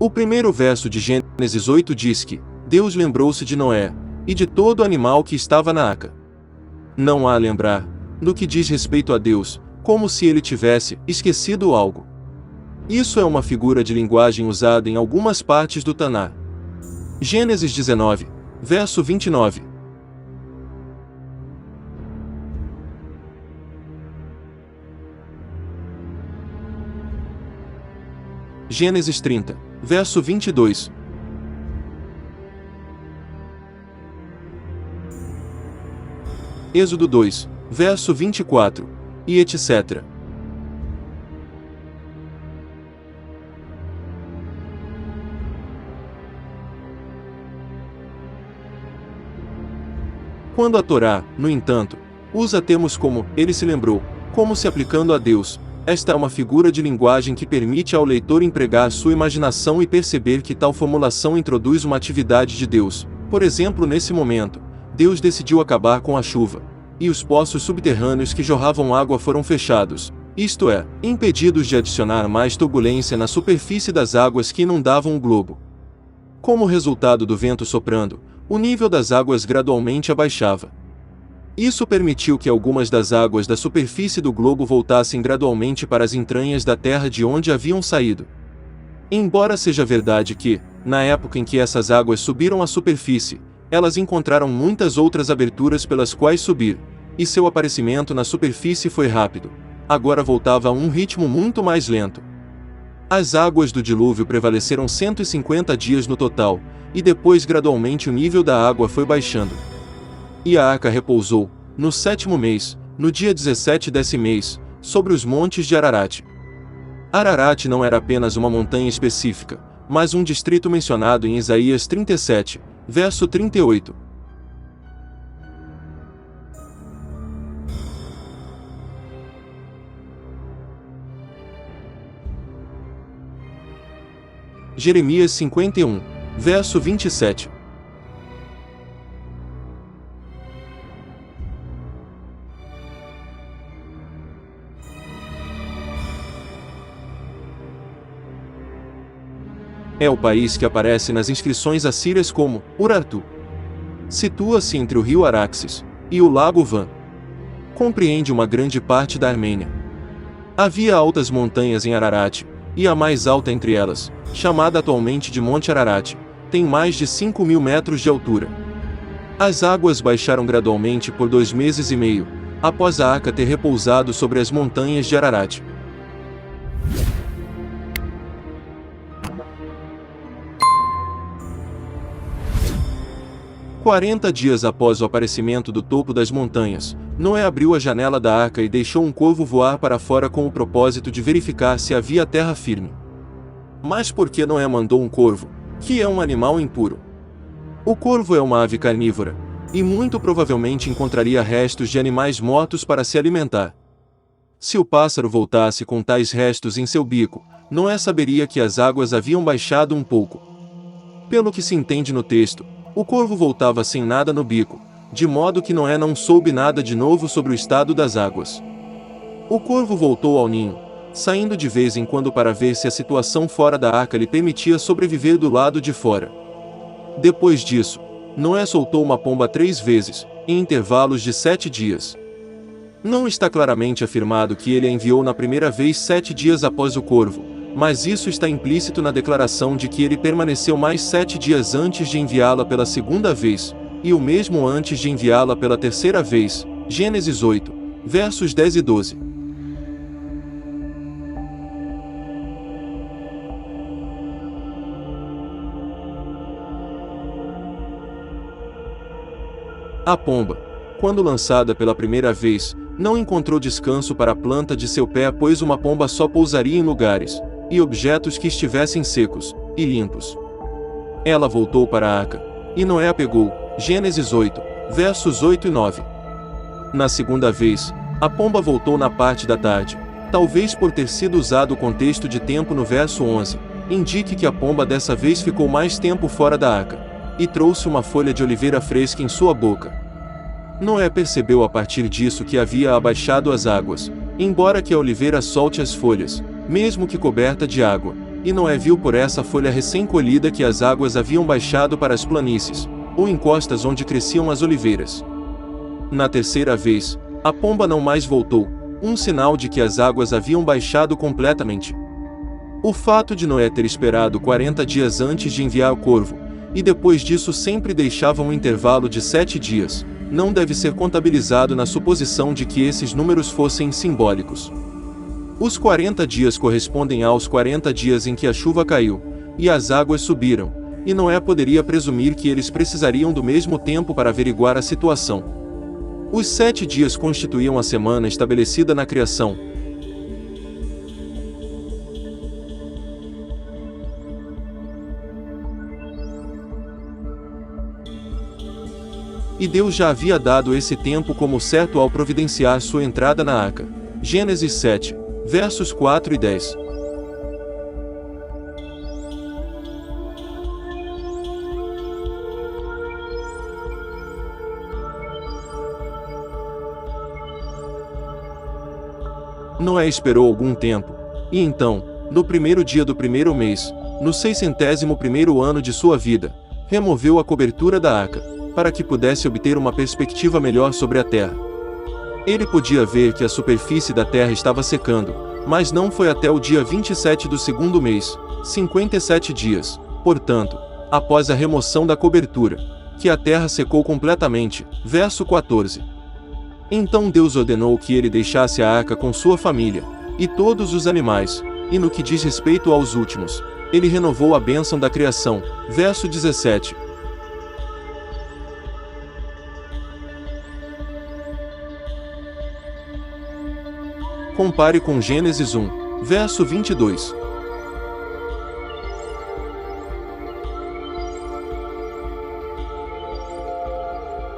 O primeiro verso de Gênesis 8 diz que Deus lembrou-se de Noé e de todo animal que estava na arca. Não há lembrar, no que diz respeito a Deus, como se ele tivesse esquecido algo. Isso é uma figura de linguagem usada em algumas partes do Taná. Gênesis 19, verso 29. Gênesis 30, verso 22. Êxodo 2, verso 24, e etc. Quando a Torá, no entanto, usa termos como "ele se lembrou", como se aplicando a Deus, esta é uma figura de linguagem que permite ao leitor empregar sua imaginação e perceber que tal formulação introduz uma atividade de Deus. Por exemplo, nesse momento, Deus decidiu acabar com a chuva, e os poços subterrâneos que jorravam água foram fechados, isto é, impedidos de adicionar mais turbulência na superfície das águas que inundavam o globo. Como resultado do vento soprando, o nível das águas gradualmente abaixava. Isso permitiu que algumas das águas da superfície do globo voltassem gradualmente para as entranhas da terra de onde haviam saído. Embora seja verdade que, na época em que essas águas subiram à superfície, elas encontraram muitas outras aberturas pelas quais subir, e seu aparecimento na superfície foi rápido, agora voltava a um ritmo muito mais lento. As águas do dilúvio prevaleceram 150 dias no total, e depois gradualmente o nível da água foi baixando. E a arca repousou, no 7º mês, no dia 17 desse mês, sobre os montes de Ararat. Ararat não era apenas uma montanha específica, mas um distrito mencionado em Isaías 37, verso 38. Jeremias 51, verso 27. É o país que aparece nas inscrições assírias como Urartu. Situa-se entre o rio Araxes e o lago Van. Compreende uma grande parte da Armênia. Havia altas montanhas em Ararat, e a mais alta entre elas, chamada atualmente de Monte Ararat, tem mais de 5.000 metros de altura. As águas baixaram gradualmente por 2 meses e meio, após a arca ter repousado sobre as montanhas de Ararat. Quarenta dias após o aparecimento do topo das montanhas, Noé abriu a janela da arca e deixou um corvo voar para fora com o propósito de verificar se havia terra firme. Mas por que Noé mandou um corvo, que é um animal impuro? O corvo é uma ave carnívora, e muito provavelmente encontraria restos de animais mortos para se alimentar. Se o pássaro voltasse com tais restos em seu bico, Noé saberia que as águas haviam baixado um pouco. Pelo que se entende no texto, o corvo voltava sem nada no bico, de modo que Noé não soube nada de novo sobre o estado das águas. O corvo voltou ao ninho, saindo de vez em quando para ver se a situação fora da arca lhe permitia sobreviver do lado de fora. Depois disso, Noé soltou uma pomba 3 vezes, em intervalos de 7 dias. Não está claramente afirmado que ele a enviou na primeira vez 7 dias após o corvo, mas isso está implícito na declaração de que ele permaneceu mais 7 dias antes de enviá-la pela segunda vez, e o mesmo antes de enviá-la pela terceira vez. Gênesis 8, versos 10 e 12. A pomba, quando lançada pela primeira vez, não encontrou descanso para a planta de seu pé, pois uma pomba só pousaria em lugares e objetos que estivessem secos e limpos. Ela voltou para a arca, e Noé a pegou. Gênesis 8, versos 8 e 9. Na segunda vez, a pomba voltou na parte da tarde, talvez por ter sido usado o contexto de tempo no verso 11, indique que a pomba dessa vez ficou mais tempo fora da arca, e trouxe uma folha de oliveira fresca em sua boca. Noé percebeu a partir disso que havia abaixado as águas, embora que a oliveira solte as folhas, mesmo que coberta de água, E Noé viu por essa folha recém-colhida que as águas haviam baixado para as planícies, ou encostas onde cresciam as oliveiras. Na terceira vez, a pomba não mais voltou, um sinal de que as águas haviam baixado completamente. O fato de Noé ter esperado 40 dias antes de enviar o corvo, e depois disso sempre deixava um intervalo de 7 dias, não deve ser contabilizado na suposição de que esses números fossem simbólicos. Os 40 dias correspondem aos 40 dias em que a chuva caiu, e as águas subiram, e Noé poderia presumir que eles precisariam do mesmo tempo para averiguar a situação. Os 7 dias constituíam a semana estabelecida na criação. E Deus já havia dado esse tempo como certo ao providenciar sua entrada na arca. Gênesis 7, versos 4 e 10. Noé esperou algum tempo, e então, no primeiro dia do primeiro mês, no 601º ano de sua vida, removeu a cobertura da arca, para que pudesse obter uma perspectiva melhor sobre a terra. Ele podia ver que a superfície da terra estava secando, mas não foi até o dia 27 do segundo mês, 57 dias, portanto, após a remoção da cobertura, que a terra secou completamente. Verso 14. Então Deus ordenou que ele deixasse a arca com sua família, e todos os animais, e no que diz respeito aos últimos, ele renovou a bênção da criação. Verso 17. Compare com Gênesis 1, verso 22.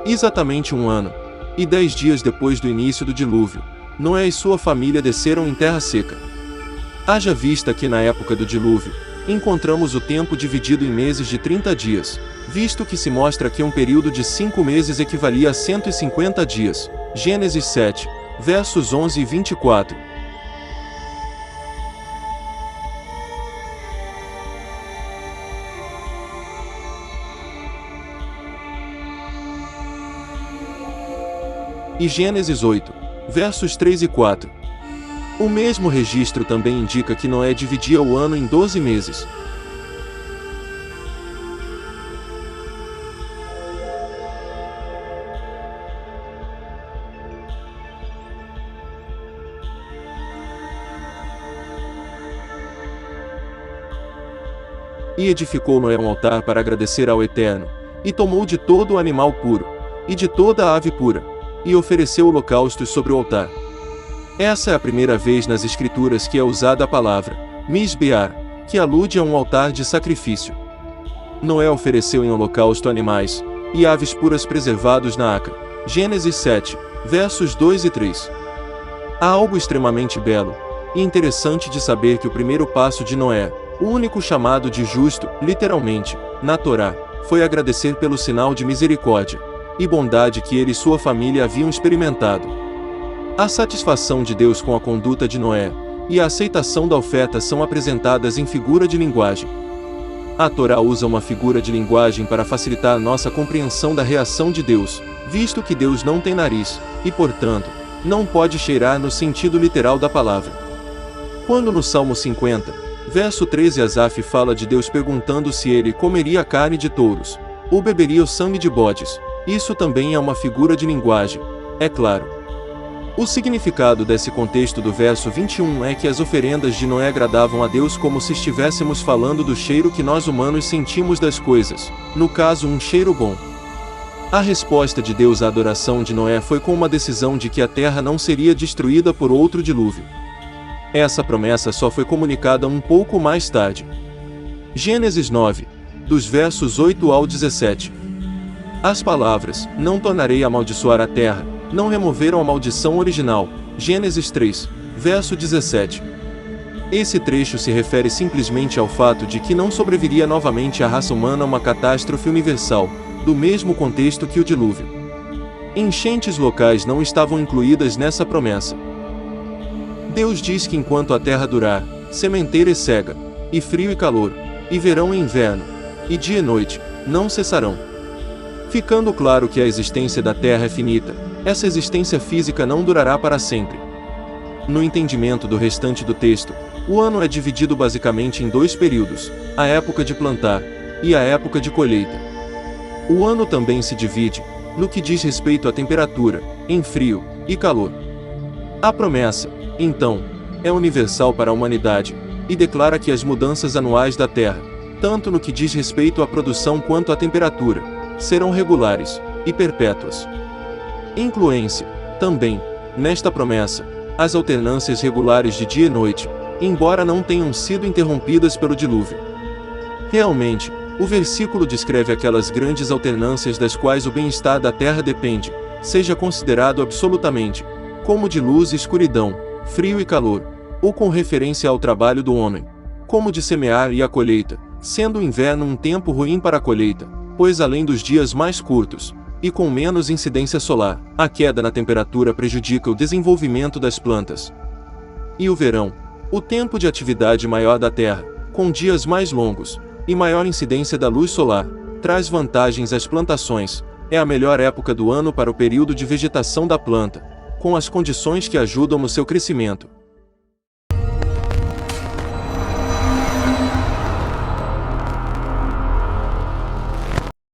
Exatamente 1 ano e 10 dias depois do início do dilúvio, Noé e sua família desceram em terra seca. Haja vista que na época do dilúvio, encontramos o tempo dividido em meses de 30 dias, visto que se mostra que um período de 5 meses equivalia a 150 dias. Gênesis 7, versos 11 e 24. E Gênesis 8, versos 3 e 4. O mesmo registro também indica que Noé dividia o ano em 12 meses. E edificou Noé um altar para agradecer ao Eterno, e tomou de todo o animal puro, e de toda a ave pura, e ofereceu holocaustos sobre o altar. Essa é a primeira vez nas Escrituras que é usada a palavra Misbear, que alude a um altar de sacrifício. Noé ofereceu em holocausto animais e aves puras preservados na arca. Gênesis 7, versos 2 e 3. Há algo extremamente belo e interessante de saber que o primeiro passo de Noé, o único chamado de justo, literalmente, na Torá, foi agradecer pelo sinal de misericórdia e bondade que ele e sua família haviam experimentado. A satisfação de Deus com a conduta de Noé e a aceitação da oferta são apresentadas em figura de linguagem. A Torá usa uma figura de linguagem para facilitar nossa compreensão da reação de Deus, visto que Deus não tem nariz, e portanto, não pode cheirar no sentido literal da palavra. Quando no Salmo 50, verso 13 Asaf fala de Deus perguntando se ele comeria a carne de touros, ou beberia o sangue de bodes, isso também é uma figura de linguagem, é claro. O significado desse contexto do verso 21 é que as oferendas de Noé agradavam a Deus como se estivéssemos falando do cheiro que nós humanos sentimos das coisas, no caso um cheiro bom. A resposta de Deus à adoração de Noé foi com uma decisão de que a terra não seria destruída por outro dilúvio. Essa promessa só foi comunicada um pouco mais tarde. Gênesis 9, dos versos 8 ao 17. As palavras, não tornarei a amaldiçoar a terra, não removeram a maldição original. Gênesis 3, verso 17. Esse trecho se refere simplesmente ao fato de que não sobreviria novamente à raça humana uma catástrofe universal, do mesmo contexto que o dilúvio. Enchentes locais não estavam incluídas nessa promessa. Deus diz que enquanto a terra durar, sementeira e cega, e frio e calor, e verão e inverno, e dia e noite, não cessarão. Ficando claro que a existência da Terra é finita, essa existência física não durará para sempre. No entendimento do restante do texto, o ano é dividido basicamente em dois períodos, a época de plantar e a época de colheita. O ano também se divide, no que diz respeito à temperatura, em frio e calor. A promessa, então, é universal para a humanidade, e declara que as mudanças anuais da Terra, tanto no que diz respeito à produção quanto à temperatura, serão regulares e perpétuas. Incluem-se, também, nesta promessa, as alternâncias regulares de dia e noite, embora não tenham sido interrompidas pelo dilúvio. Realmente, o versículo descreve aquelas grandes alternâncias das quais o bem-estar da Terra depende, seja considerado absolutamente, como de luz e escuridão, frio e calor, ou com referência ao trabalho do homem, como de semear e a colheita, sendo o inverno um tempo ruim para a colheita, pois além dos dias mais curtos, e com menos incidência solar, a queda na temperatura prejudica o desenvolvimento das plantas. E o verão, o tempo de atividade maior da Terra, com dias mais longos, e maior incidência da luz solar, traz vantagens às plantações, é a melhor época do ano para o período de vegetação da planta, com as condições que ajudam no seu crescimento.